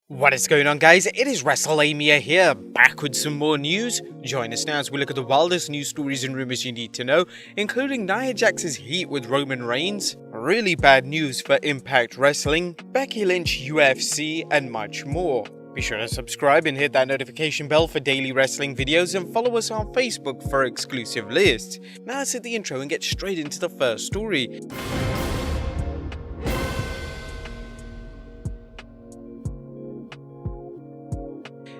What is going on, guys? It is Wrestlelamia here, back with some more news. Join us now as we look at the wildest news stories and rumors you need to know, including Nia Jax's heat with Roman Reigns, really bad news for Impact Wrestling, Becky Lynch UFC, and much more. Be sure to subscribe and hit that notification bell for daily wrestling videos, and follow us on Facebook for exclusive lists. Now let's hit the intro and get straight into the first story.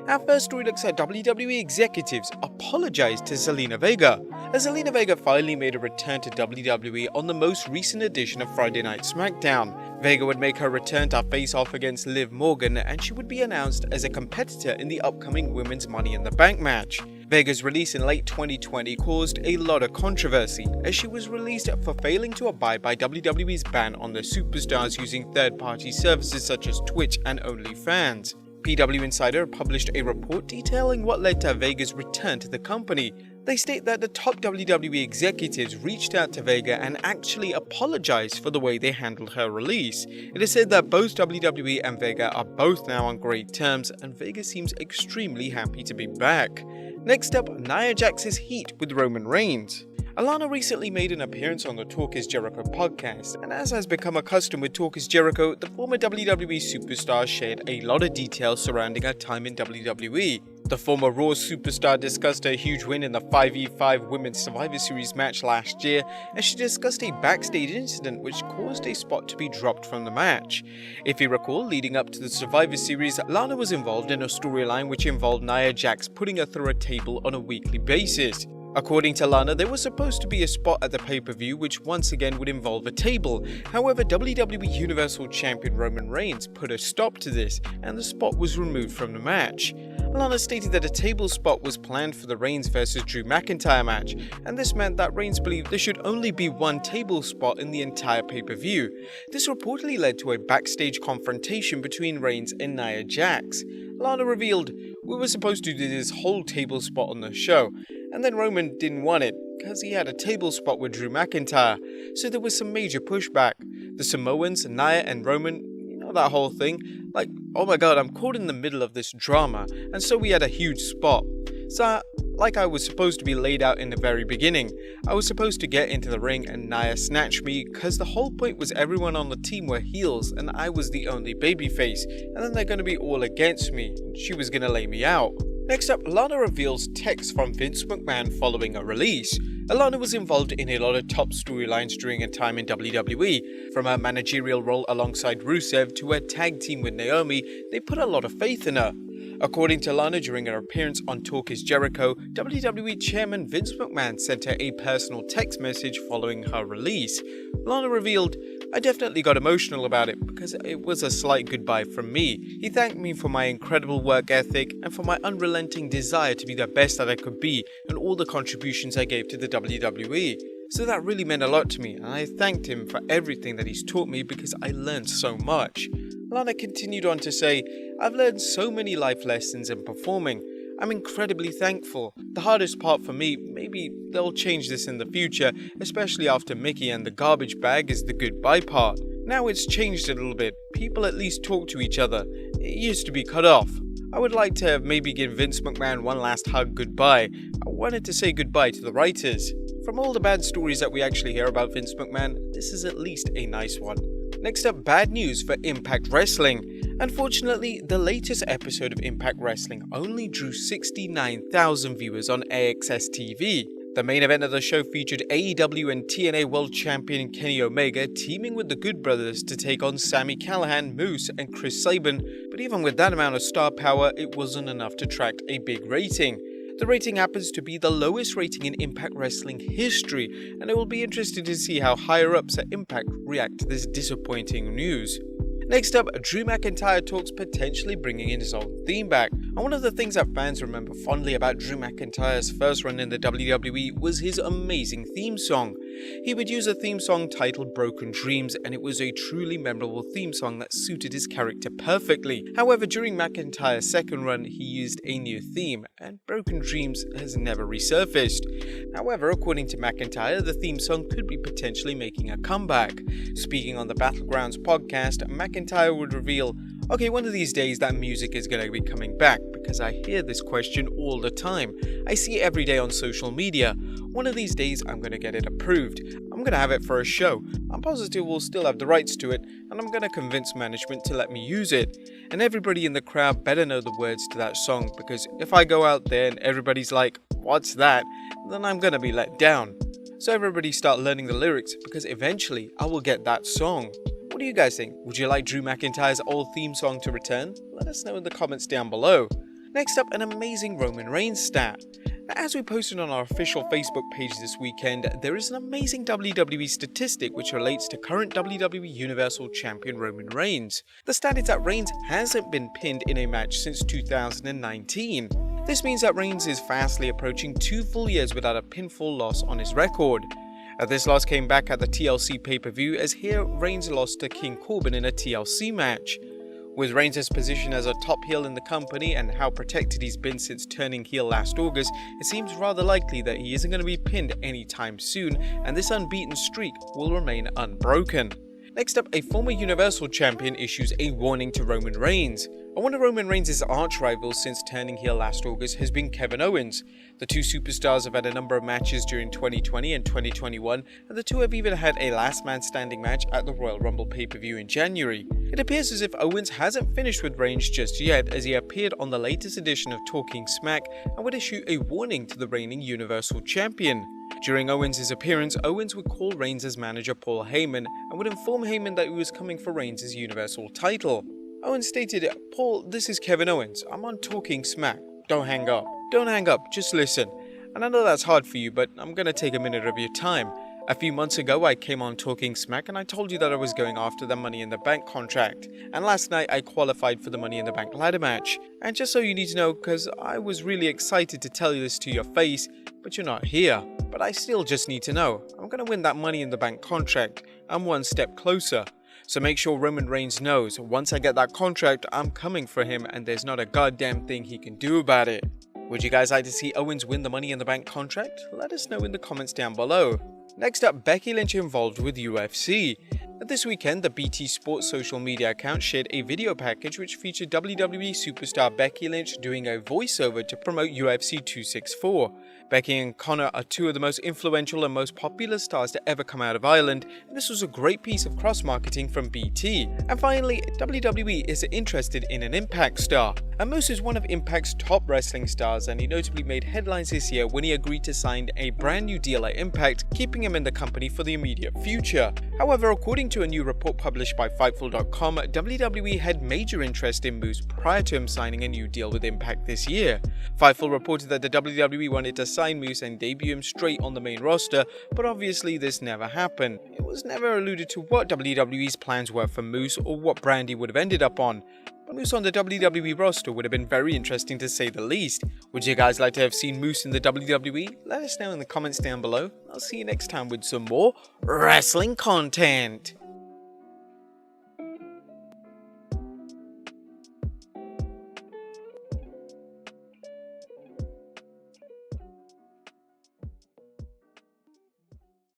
Our first story looks at WWE executives apologized to Zelina Vega, as Zelina Vega finally made a return to WWE on the most recent edition of Friday Night SmackDown. Vega would make her return to face off against Liv Morgan, and she would be announced as a competitor in the upcoming Women's Money in the Bank match. Vega's release in late 2020 caused a lot of controversy, as she was released for failing to abide by WWE's ban on the superstars using third-party services such as Twitch and OnlyFans. PW Insider published a report detailing what led to Vega's return to the company. They state that the top WWE executives reached out to Vega and actually apologized for the way they handled her release. It is said that both WWE and Vega are both now on great terms, and Vega seems extremely happy to be back. Next up, Nia Jax's heat with Roman Reigns. Lana recently made an appearance on the Talk is Jericho podcast, and as has become a custom with Talk is Jericho, the former WWE superstar shared a lot of details surrounding her time in WWE. The former Raw superstar discussed her huge win in the 5v5 Women's Survivor Series match last year, and she discussed a backstage incident which caused a spot to be dropped from the match. If you recall, leading up to the Survivor Series, Lana was involved in a storyline which involved Nia Jax putting her through a table on a weekly basis. According to Lana, there was supposed to be a spot at the pay-per-view which once again would involve a table. However, WWE Universal Champion Roman Reigns put a stop to this, and the spot was removed from the match. Lana stated that a table spot was planned for the Reigns vs Drew McIntyre match, and this meant that Reigns believed there should only be one table spot in the entire pay-per-view. This reportedly led to a backstage confrontation between Reigns and Nia Jax. Lana revealed, "We were supposed to do this whole table spot on the show, and then Roman didn't want it because he had a table spot with Drew McIntyre, so there was some major pushback. The Samoans, Nia and Roman, you know that whole thing, like, oh my god, I'm caught in the middle of this drama, and so we had a huge spot. So, like I was supposed to be laid out in the very beginning, I was supposed to get into the ring and Nia snatched me because the whole point was everyone on the team were heels and I was the only babyface, and then they're going to be all against me, and she was going to lay me out." Next up, Lana reveals texts from Vince McMahon following a release. Lana was involved in a lot of top storylines during her time in WWE. From her managerial role alongside Rusev to her tag team with Naomi, they put a lot of faith in her. According to Lana, during her appearance on Talk is Jericho, WWE Chairman Vince McMahon sent her a personal text message following her release. Lana revealed, "I definitely got emotional about it because it was a slight goodbye from me. He thanked me for my incredible work ethic and for my unrelenting desire to be the best that I could be and all the contributions I gave to the WWE. So that really meant a lot to me, and I thanked him for everything that he's taught me because I learned so much." Lana continued on to say, "I've learned so many life lessons in performing. I'm incredibly thankful. The hardest part for me, maybe they'll change this in the future, especially after Mickey and the garbage bag, is the goodbye part. Now it's changed a little bit. People at least talk to each other. It used to be cut off. I would like to maybe give Vince McMahon one last hug goodbye. I wanted to say goodbye to the writers." From all the bad stories that we actually hear about Vince McMahon, this is at least a nice one. Next up, bad news for Impact Wrestling. Unfortunately, the latest episode of Impact Wrestling only drew 69,000 viewers on AXS TV. The main event of the show featured AEW and TNA World Champion Kenny Omega teaming with the Good Brothers to take on Sami Callihan, Moose, and Chris Sabin, but even with that amount of star power, it wasn't enough to attract a big rating. The rating happens to be the lowest rating in Impact Wrestling history, and it will be interesting to see how higher-ups at Impact react to this disappointing news. Next up, Drew McIntyre talks potentially bringing in his old theme back. And one of the things that fans remember fondly about Drew McIntyre's first run in the WWE was his amazing theme song. He would use a theme song titled Broken Dreams, and it was a truly memorable theme song that suited his character perfectly. However, during McIntyre's second run, he used a new theme, and Broken Dreams has never resurfaced. However, according to McIntyre, the theme song could be potentially making a comeback. Speaking on the Battlegrounds podcast, McIntyre would reveal, Okay, one of these days that music is going to be coming back, because I hear this question all the time. I see it every day on social media. One of these days I'm going to get it approved. I'm going to have it for a show. I'm positive we'll still have the rights to it, and I'm going to convince management to let me use it. And everybody in the crowd better know the words to that song, because if I go out there and everybody's like, "What's that?" then I'm going to be let down. So everybody start learning the lyrics, because eventually I will get that song. What do you guys think? Would you like Drew McIntyre's old theme song to return? Let us know in the comments down below. Next up, an amazing Roman Reigns stat. Now, as we posted on our official Facebook page this weekend, there is an amazing WWE statistic which relates to current WWE Universal Champion Roman Reigns. The stat is that Reigns hasn't been pinned in a match since 2019. This means that Reigns is fastly approaching 2 full years without a pinfall loss on his record. This loss came back at the TLC pay-per-view, as here Reigns lost to King Corbin in a TLC match. With Reigns' position as a top heel in the company and how protected he's been since turning heel last August, it seems rather likely that he isn't going to be pinned anytime soon, and this unbeaten streak will remain unbroken. Next up, a former Universal Champion issues a warning to Roman Reigns. One of Roman Reigns' arch rivals since turning heel last August has been Kevin Owens. The two superstars have had a number of matches during 2020 and 2021, and the two have even had a last man standing match at the Royal Rumble pay-per-view in January. It appears as if Owens hasn't finished with Reigns just yet, as he appeared on the latest edition of Talking Smack and would issue a warning to the reigning Universal Champion. During Owens' appearance, Owens would call Reigns' manager Paul Heyman and would inform Heyman that he was coming for Reigns' Universal title. Owens stated, "Paul, this is Kevin Owens. I'm on Talking Smack. Don't hang up. Don't hang up, just listen. And I know that's hard for you, but I'm gonna take a minute of your time. A few months ago, I came on Talking Smack and I told you that I was going after the Money in the Bank contract. And last night, I qualified for the Money in the Bank ladder match. And just so you need to know, because I was really excited to tell you this to your face, but you're not here. But I still just need to know. I'm gonna win that Money in the Bank contract. I'm one step closer. So make sure Roman Reigns knows, once I get that contract, I'm coming for him and there's not a goddamn thing he can do about it." Would you guys like to see Owens win the Money in the Bank contract? Let us know in the comments down below. Next up, Becky Lynch involved with UFC. This weekend, the BT Sports social media account shared a video package which featured WWE superstar Becky Lynch doing a voiceover to promote UFC 264. Becky and Conor are two of the most influential and most popular stars to ever come out of Ireland, and this was a great piece of cross-marketing from BT. And finally, WWE is interested in an Impact star. And Moose is one of Impact's top wrestling stars, and he notably made headlines this year when he agreed to sign a brand new deal at Impact, keeping him in the company for the immediate future. However, according to a new report published by Fightful.com, WWE had major interest in Moose prior to him signing a new deal with Impact this year. Fightful reported that the WWE wanted to sign Moose and debut him straight on the main roster, but obviously this never happened. It was never alluded to what WWE's plans were for Moose or what brand he would have ended up on. But Moose on the WWE roster would have been very interesting to say the least. Would you guys like to have seen Moose in the WWE? Let us know in the comments down below. I'll see you next time with some more wrestling content.